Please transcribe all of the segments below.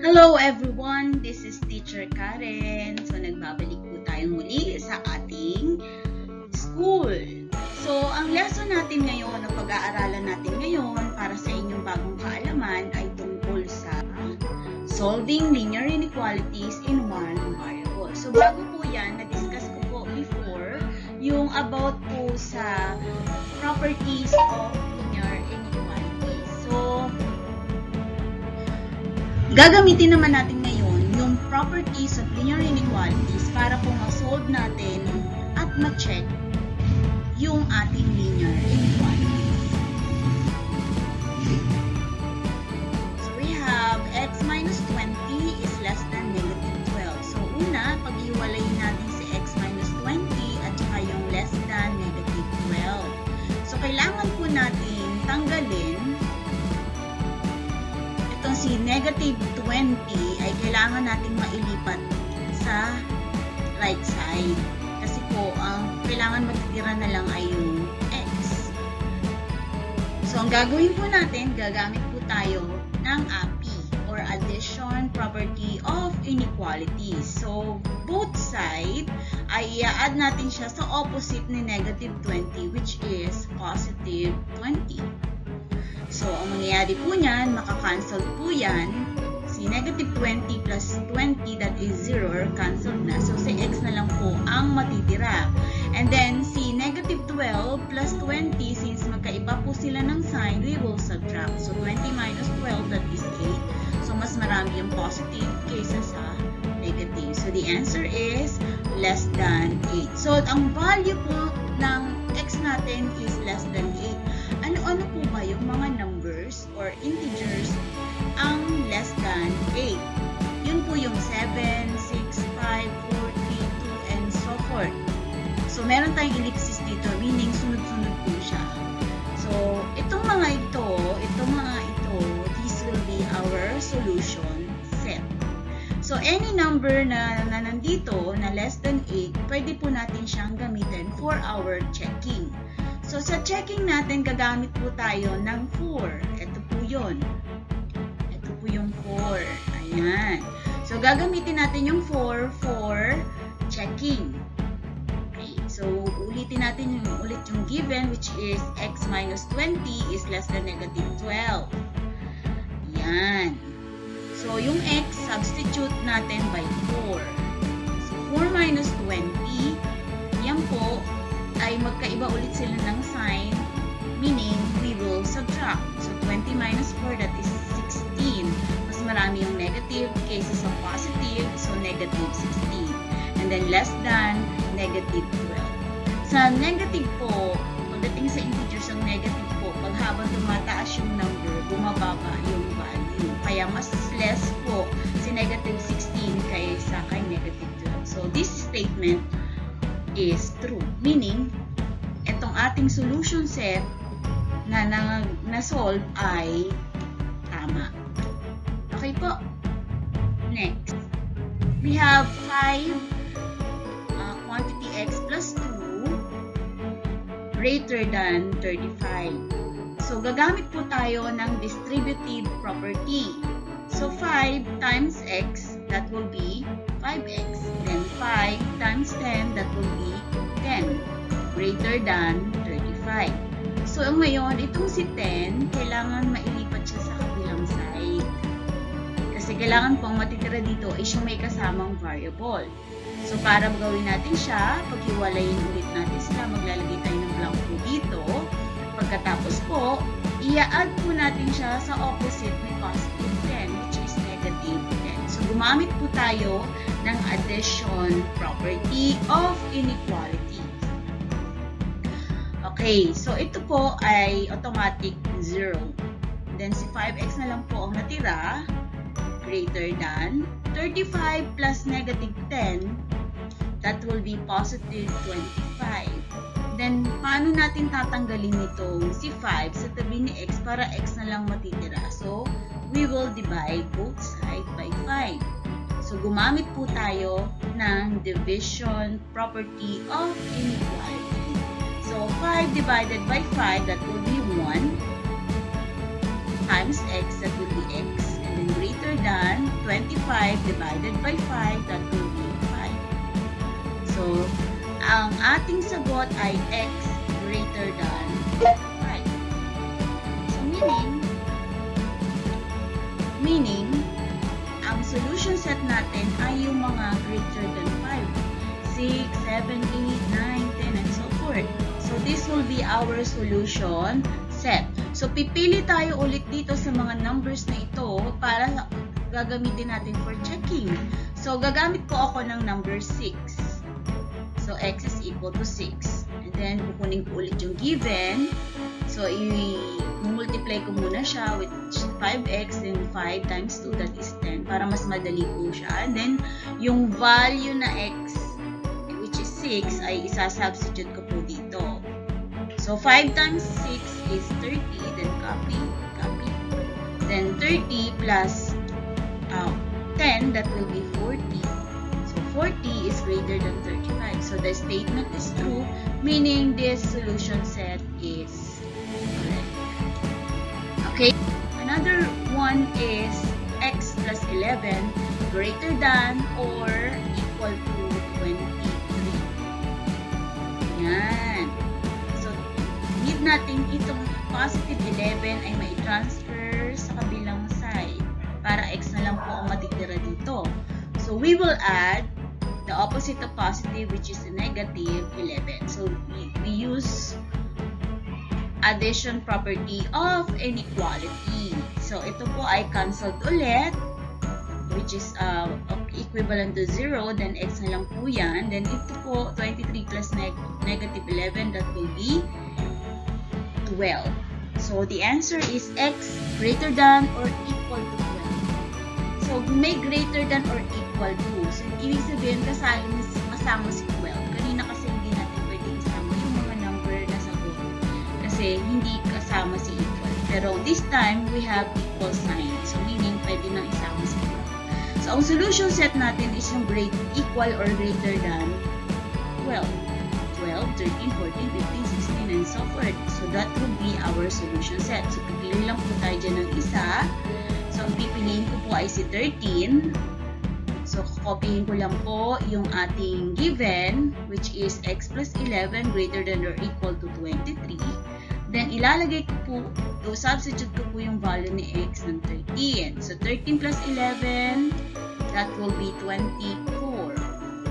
Hello everyone, this is Teacher Karen. So nagbabalik po tayo muli sa ating school. So ang lesson natin ngayon, o pag-aaralan natin ngayon para sa inyong bagong kaalaman ay tungkol sa solving linear inequalities in one variable. So bago po yan, na-discuss ko po before yung about po sa properties of linear inequalities. So gagamitin naman natin ngayon yung properties of linear inequalities para po ma-solve natin at ma-check yung ating linear inequalities. So we have x minus 20 is less than negative 12. So una, pag-iwalayin natin si x minus 20 at saka yung less than negative 12. So kailangan po natin tanggalin si negative 20 ay kailangan nating mailipat sa right side. Kasi po, ang kailangan matitira na lang ay yung x. So, ang gagawin po natin, gagamit po tayo ng API or addition property of inequalities. So, both side ay i-add natin siya sa opposite ni negative 20 which is positive 20. So, ang mangyayari po niyan, makakancel po yan. Si negative 20 plus 20, that is 0, cancel na. So, si x na lang po ang matitira. And then, si negative 12 plus 20, since magkaiba po sila ng sign, we will subtract. So, 20 minus 12, that is 8. So, mas marami yung positive kaysa sa negative. So, the answer is less than 8. So, ang value po ng x natin is less than 8. Ano po ba yung mga numbers or integers ang less than 8? Yun po yung 7, 6, 5, 4, 3, 2, and so forth. So, meron tayong ellipsis dito, meaning sunod-sunod po siya. So, itong mga ito, these will be our solution set. So, any number na nandito na less than 8, pwede po natin siyang gamitin for our checking. So, sa checking natin, gagamit po tayo ng 4. Ito po yun. Ito po yung 4. Ayan. So, gagamitin natin yung 4 for checking. Okay. So, ulitin natin ulit yung given which is x minus 20 is less than negative 12. Ayan. So, yung x, substitute natin by 4. So, 4 minus 20, yan po, ay magkaiba ulit sila ng sign, meaning we will subtract. So, 20 minus 4, that is 16. Mas marami yung negative kaysa sa positive, so negative 16. And then less than negative 12. Sa negative po, pagdating sa integers ang negative po, pag habang tumataas yung number, bumababa yung value. Kaya mas less po si negative 16 kaysa kay negative 12. So, this statement is true. Meaning, itong ating solution set na solve ay tama. Okay po. Next. We have 5 quantity x plus 2 greater than 35. So, gagamit po tayo ng distributive property. So, 5 times x, that will be 5x. Then 5 times 10, that will be 10. Greater than 35. So, ngayon, itong si 10, kailangan mailipat siya sa kabilang side. Kasi kailangan pong matitira dito is yung may kasamang variable. So, para gawin natin siya, paghiwalayin ulit natin sila, maglalagay tayo ng blank po dito. Pagkatapos po, i-add po natin siya sa opposite ni positive 10, which is negative 10. So, gumamit po tayo ng addition property of inequality. Okay, so ito po ay automatic 0. Then, si 5x na lang po ang natira, greater than 35 plus negative 10, that will be positive 25. Then, paano natin tatanggalin itong si 5 sa tabi ni x para x na lang matitira? So, we will divide both sides by 5. So, gumamit po tayo ng division property of inequality. So, 5 divided by 5, that will be 1 times x, that will be x. And then greater than 25 5 divided by 5, that will be 5. So, ang ating sagot ay x greater than 5. So, meaning, ang solution set natin ay yung mga greater than 5. 6, 7, 8, 9, 10, and so forth. So, this will be our solution set. So, pipili tayo ulit dito sa mga numbers na ito para gagamitin natin for checking. So, gagamit po ako ng number 6. So, x is equal to 6. And then, kukunin ko ulit yung given. So, i-multiply ko muna siya with 5x, then 5 times 2, that is 10, para mas madali po siya. And then, yung value na x, which is 6, ay isa-substitute ko po dito. So, 5 times 6 is 30, then copy. Then, 30 plus 10, that will be 40. So, 40 is greater than 35. So, the statement is true, meaning this solution set is correct. Okay, another one is x plus 11 greater than or equal to 23. Yan. So, need natin itong positive 11 ay may transfer sa kabilang side para x na lang po ang matitira dito. So, we will add the opposite of positive, which is the negative 11. So, we use addition property of inequality. So, ito po ay cancelled ulit, which is equivalent to 0. Then, x na lang po yan. Then, ito po, 23 plus negative 11, that will be 12. So, the answer is x greater than or equal to 12. So, may greater than or equal to. So, ibig sabihin, kasama si 12. Kanina kasi hindi natin pwede isama yung mga number na sagot. Kasi hindi kasama si equal. Pero this time, we have equal sign. So, meaning, pwede nang isama si 12. So, ang solution set natin is yung equal or greater than 12. 12, 13, 14, 15, 16, and so forth. So, that would be our solution set. So, pipili lang po tayo dyan ng isa. So, ang pipiliin ko po ay si 13. So, copying ko lang po yung ating given, which is x plus 11 greater than or equal to 23. Then, ilalagay ko po, substitute ko po yung value ni x ng 13. So, 13 plus 11, that will be 24.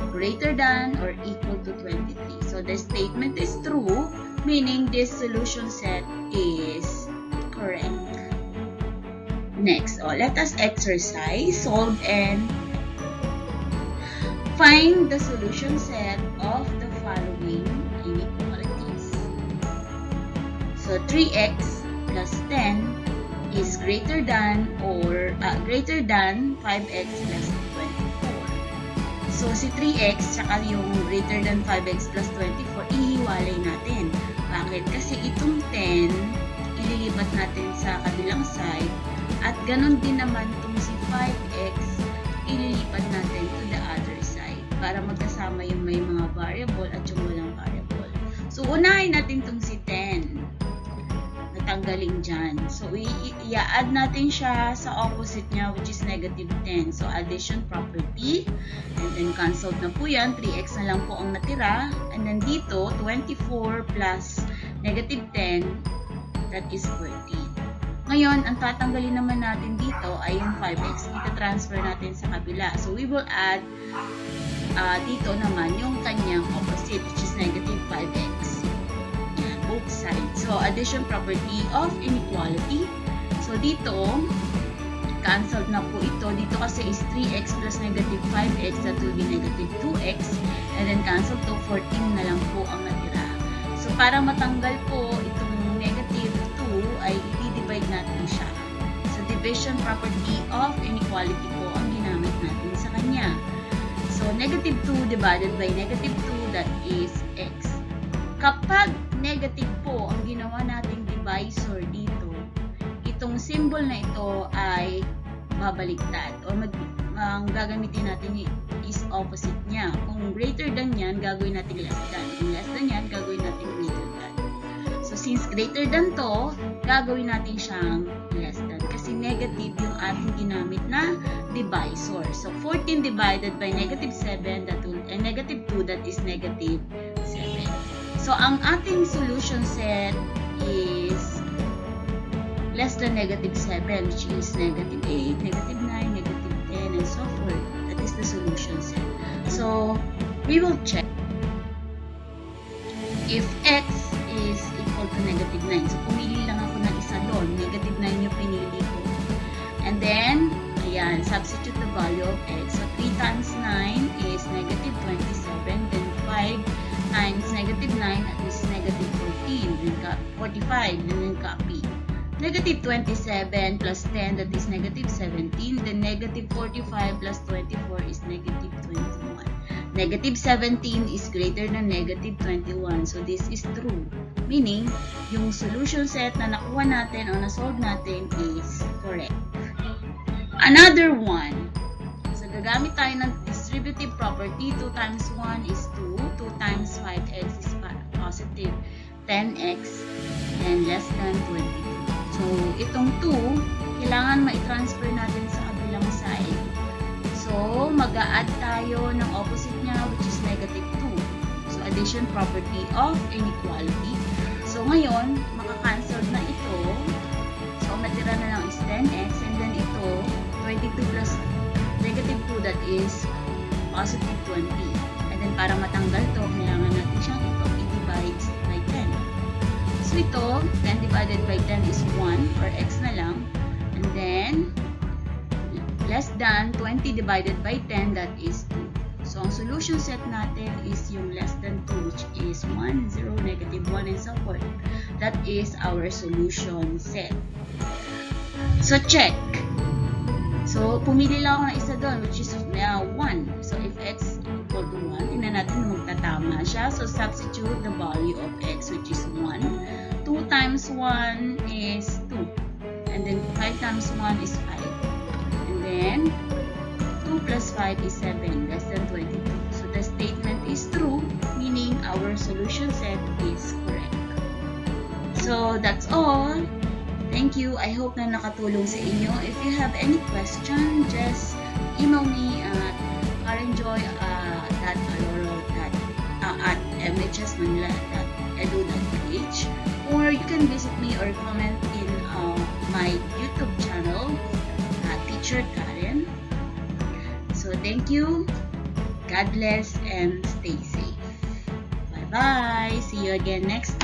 Greater than or equal to 23. So, the statement is true, meaning this solution set is correct. Next, let us exercise, solve, and find the solution set of the following inequalities. So, 3x plus 10 is greater than or greater than 5x plus 24. So, si 3x tsaka yung greater than 5x plus 24, ihiwalay natin. Bakit? Kasi itong 10, ililipat natin sa kabilang side. At ganun din naman itong si 5x, ililipat natin to the other side. Para magkasama yung may mga variable at yung walang variable. So, unahin natin itong si 10. Natanggalin dyan. So, i-add natin siya sa opposite niya, which is negative 10. So, addition property. And then, cancelled na po yan. 3x na lang po ang natira. And then, dito, 24 plus negative 10, that is 14. Ngayon, ang tatanggalin naman natin dito ay yung 5x. Ita-transfer natin sa kabila. So, we will add dito naman yung kanyang opposite, which is negative 5x. Both sides. So, addition property of inequality. So, dito, cancelled na po ito. Dito kasi is 3x plus negative 5x. That will be negative 2x. And then, cancel to 14 na lang po ang natira. So, para matanggal po itong negative 2 ay i-divide natin siya. So, division property of inequality po ang ginamit natin sa kanya. So, negative 2 divided by negative 2, that is x. Kapag negative po ang ginawa nating divisor dito, itong symbol na ito ay babaliktad. O ang gagamitin natin is opposite niya. Kung greater than yan, gagawin natin less than. Kung less than yan, gagawin natin greater than. So, since greater than to, gagawin natin siyang less than. Kasi negative yung ating ginamit na divisor. So, 14 divided by negative 7, negative 2, that is negative 7. So, ang ating solution set is less than negative 7, which is negative 8, negative 9, negative 10, and so forth. That is the solution set. So, we will check if x is equal to negative 9. So, pumili lang ako ng isa doon. Negative 9 yung pinili ko. And then, ayan, substitute the value of x. So, 3 times 9 is negative 27. Then, 5 times negative 9 is negative 14. Then, 45. Then, copy. Negative 27 plus 10, that is negative 17. Then, negative 45 plus 24 is negative 21. Negative 17 is greater than negative 21. So, this is true. Meaning, yung solution set na nakuha natin o na-solve natin is correct. Another one. So, gagamit tayo ng distributive property. 2 times 1 is 2. 2 times 5x is positive 10x and less than 22. So, itong 2, kailangan ma-transfer natin sa kabilang side. So, mag-a-add tayo ng opposite niya, which is negative 2. So, addition property of inequality. So, ngayon, maka-cancel na ito. So, ang natira na lang is 10x. And then ito, 22 plus negative 2, that is positive 20. And then, para matanggal to, kailangan natin siyang ito i-divide by 10. So, ito, 10 divided by 10 is 1, or x na lang. And then, less than 20 divided by 10, that is 2. So, ang solution set natin is yung less than 2, which is 1, 0, negative 1, and so forth. That is our solution set. So, check. So, pumili lang ako ng isa doon, which is 1. So, if x equal to 1, tingnan natin na magtatama siya. So, substitute the value of x, which is 1. 2 times 1 is 2. And then, 5 times 1 is 5. And then, 2 plus 5 is 7, less than 22. So, the statement is true, meaning our solution set is correct. So, that's all. Thank you. I hope na nakatulong sa inyo. If you have any question, just email me at karenjoy@mhsmanila.edu.ph, or you can visit me or comment in my YouTube channel, Teacher Karen. So, thank you. God bless and stay safe. Bye-bye. See you again next time.